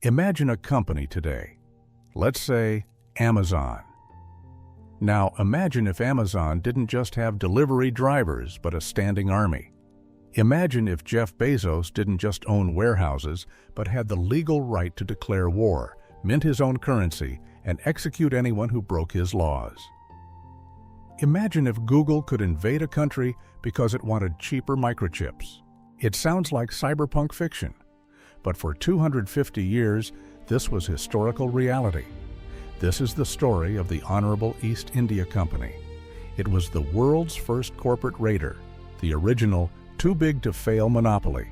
Imagine a company today. Let's say Amazon. Now imagine if Amazon didn't just have delivery drivers but a standing army. Imagine if Jeff Bezos didn't just own warehouses but had the legal right to declare war, mint his own currency, and execute anyone who broke his laws. Imagine if Google could invade a country because it wanted cheaper microchips. It sounds like cyberpunk fiction, but for 250 years, this was historical reality. This is the story of the Honorable East India Company. It was the world's first corporate raider, the original too-big-to-fail monopoly,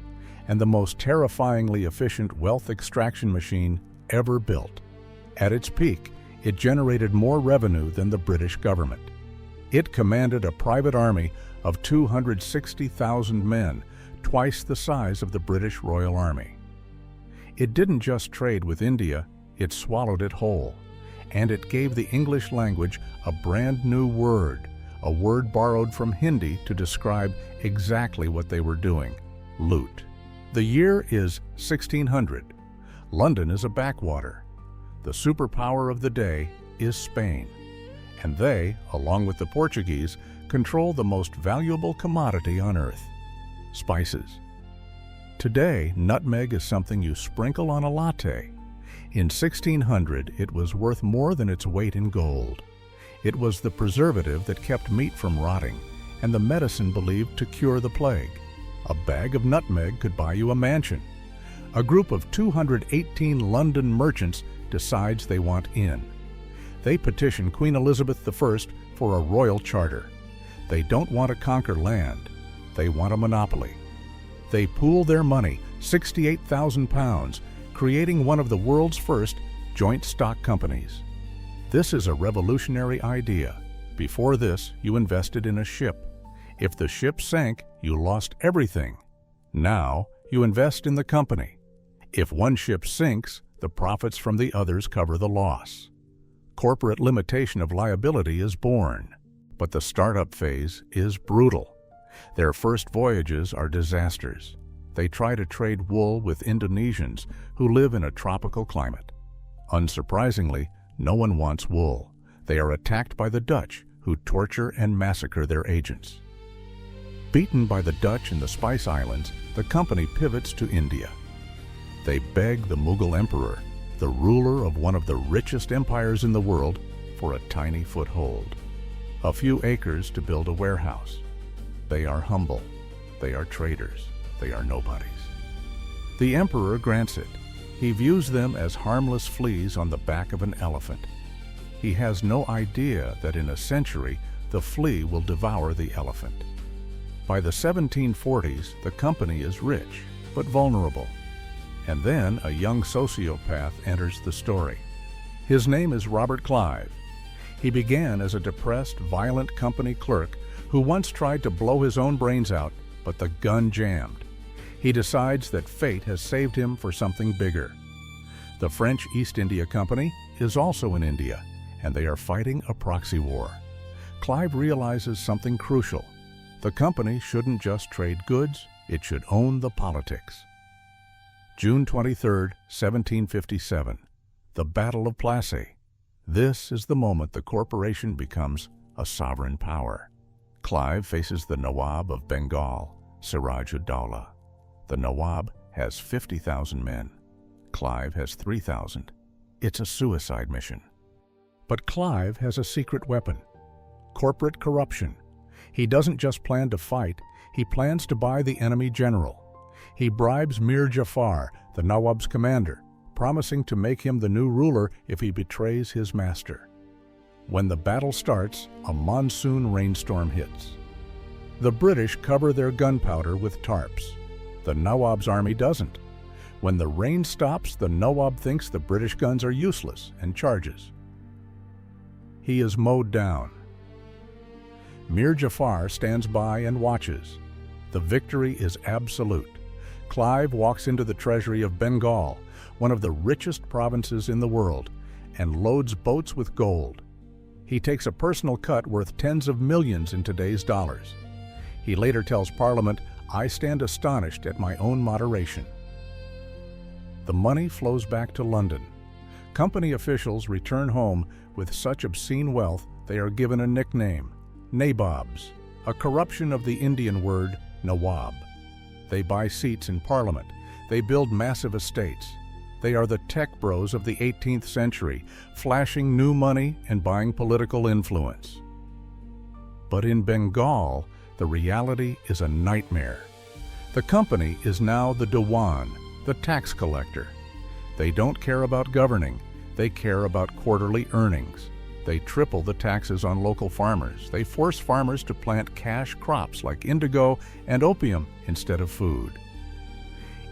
and the most terrifyingly efficient wealth extraction machine ever built. At its peak, it generated more revenue than the British government. It commanded a private army of 260,000 men, twice the size of the British Royal Army. It didn't just trade with India, it swallowed it whole. And it gave the English language a brand new word, a word borrowed from Hindi to describe exactly what they were doing: loot. The year is 1600. London is a backwater. The superpower of the day is Spain. And they, along with the Portuguese, control the most valuable commodity on earth: spices. Today, nutmeg is something you sprinkle on a latte. In 1600, it was worth more than its weight in gold. It was the preservative that kept meat from rotting, and the medicine believed to cure the plague. A bag of nutmeg could buy you a mansion. A group of 218 London merchants decides they want in. They petition Queen Elizabeth I for a royal charter. They don't want to conquer land. They want a monopoly. They pool their money, £68,000, creating one of the world's first joint stock companies. This is a revolutionary idea. Before this, you invested in a ship. If the ship sank, you lost everything. Now, you invest in the company. If one ship sinks, the profits from the others cover the loss. Corporate limitation of liability is born, but the startup phase is brutal. Their first voyages are disasters. They try to trade wool with Indonesians who live in a tropical climate. Unsurprisingly, no one wants wool. They are attacked by the Dutch, who torture and massacre their agents. Beaten by the Dutch in the Spice Islands, the company pivots to India. They beg the Mughal emperor, the ruler of one of the richest empires in the world, for a tiny foothold. A few acres to build a warehouse. They are humble. They are traders. They are nobodies. The emperor grants it. He views them as harmless fleas on the back of an elephant. He has no idea that in a century, the flea will devour the elephant. By the 1740s, the company is rich, but vulnerable. And then a young sociopath enters the story. His name is Robert Clive. He began as a depressed, violent company clerk who once tried to blow his own brains out, but the gun jammed. He decides that fate has saved him for something bigger. The French East India Company is also in India, and they are fighting a proxy war. Clive realizes something crucial. The company shouldn't just trade goods, it should own the politics. June 23, 1757, the Battle of Plassey. This is the moment the corporation becomes a sovereign power. Clive faces the Nawab of Bengal, Siraj-ud-Dowlah. The Nawab has 50,000 men. Clive has 3,000. It's a suicide mission. But Clive has a secret weapon: corporate corruption. He doesn't just plan to fight, he plans to buy the enemy general. He bribes Mir Jafar, the Nawab's commander, promising to make him the new ruler if he betrays his master. When the battle starts, a monsoon rainstorm hits. The British cover their gunpowder with tarps. The Nawab's army doesn't. When the rain stops, the Nawab thinks the British guns are useless and charges. He is mowed down. Mir Jafar stands by and watches. The victory is absolute. Clive walks into the treasury of Bengal, one of the richest provinces in the world, and loads boats with gold. He takes a personal cut worth tens of millions in today's dollars. He later tells Parliament, "I stand astonished at my own moderation." The money flows back to London. Company officials return home with such obscene wealth they are given a nickname, nabobs, a corruption of the Indian word nawab. They buy seats in Parliament. They build massive estates. They are the tech bros of the 18th century, flashing new money and buying political influence. But in Bengal, the reality is a nightmare. The company is now the Dewan, the tax collector. They don't care about governing. They care about quarterly earnings. They triple the taxes on local farmers. They force farmers to plant cash crops like indigo and opium instead of food.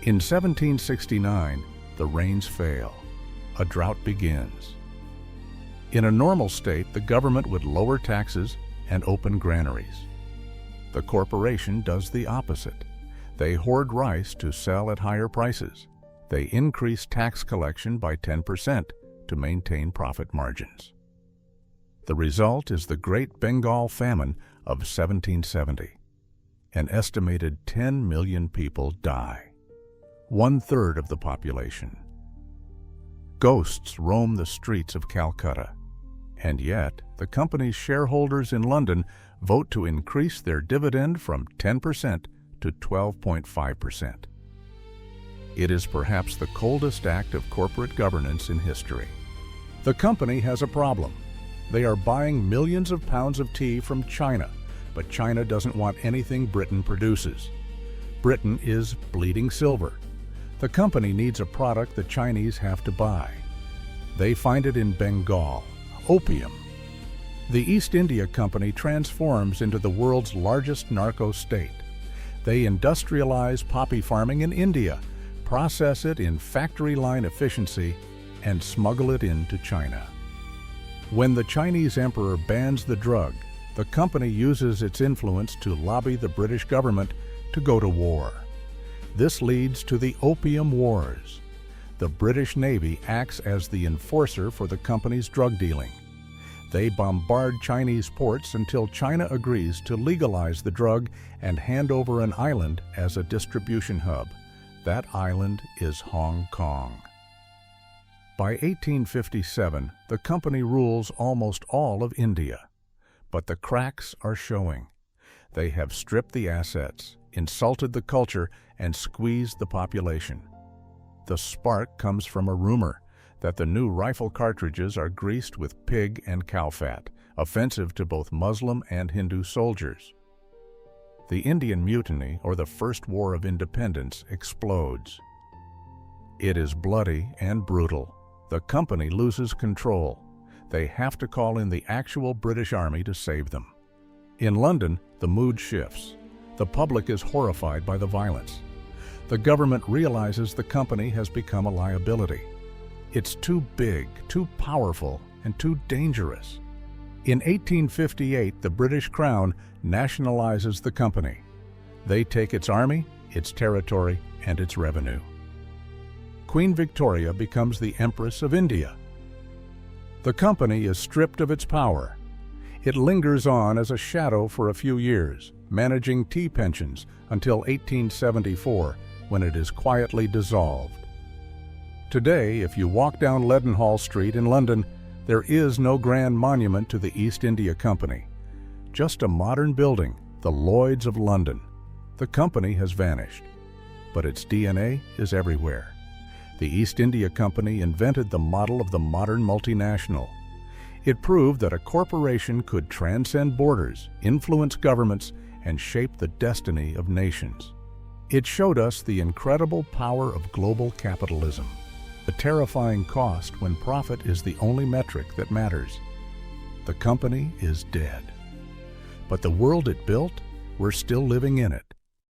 In 1769, the rains fail. A drought begins. In a normal state, the government would lower taxes and open granaries. The corporation does the opposite. They hoard rice to sell at higher prices. They increase tax collection by 10% to maintain profit margins. The result is the Great Bengal Famine of 1770. An estimated 10 million people die. 1/3 of the population. Ghosts roam the streets of Calcutta. And yet, the company's shareholders in London vote to increase their dividend from 10% to 12.5%. It is perhaps the coldest act of corporate governance in history. The company has a problem. They are buying millions of pounds of tea from China, but China doesn't want anything Britain produces. Britain is bleeding silver. The company needs a product the Chinese have to buy. They find it in Bengal, opium. The East India Company transforms into the world's largest narco state. They industrialize poppy farming in India, process it in factory line efficiency, and smuggle it into China. When the Chinese emperor bans the drug, the company uses its influence to lobby the British government to go to war. This leads to the Opium Wars. The British Navy acts as the enforcer for the company's drug dealing. They bombard Chinese ports until China agrees to legalize the drug and hand over an island as a distribution hub. That island is Hong Kong. By 1857, the company rules almost all of India. But the cracks are showing. They have stripped the assets, insulted the culture, and squeezed the population. The spark comes from a rumor that the new rifle cartridges are greased with pig and cow fat, offensive to both Muslim and Hindu soldiers. The Indian Mutiny, or the First War of Independence, explodes. It is bloody and brutal. The company loses control. They have to call in the actual British Army to save them. In London, the mood shifts. The public is horrified by the violence. The government realizes the company has become a liability. It's too big, too powerful, and too dangerous. In 1858, the British Crown nationalizes the company. They take its army, its territory, and its revenue. Queen Victoria becomes the Empress of India. The company is stripped of its power. It lingers on as a shadow for a few years, managing tea pensions until 1874, when it is quietly dissolved. Today, if you walk down Leadenhall Street in London, there is no grand monument to the East India Company. Just a modern building, the Lloyds of London. The company has vanished, but its DNA is everywhere. The East India Company invented the model of the modern multinational. It proved that a corporation could transcend borders, influence governments, and shape the destiny of nations. It showed us the incredible power of global capitalism, the terrifying cost when profit is the only metric that matters. The company is dead. But the world it built, we're still living in it.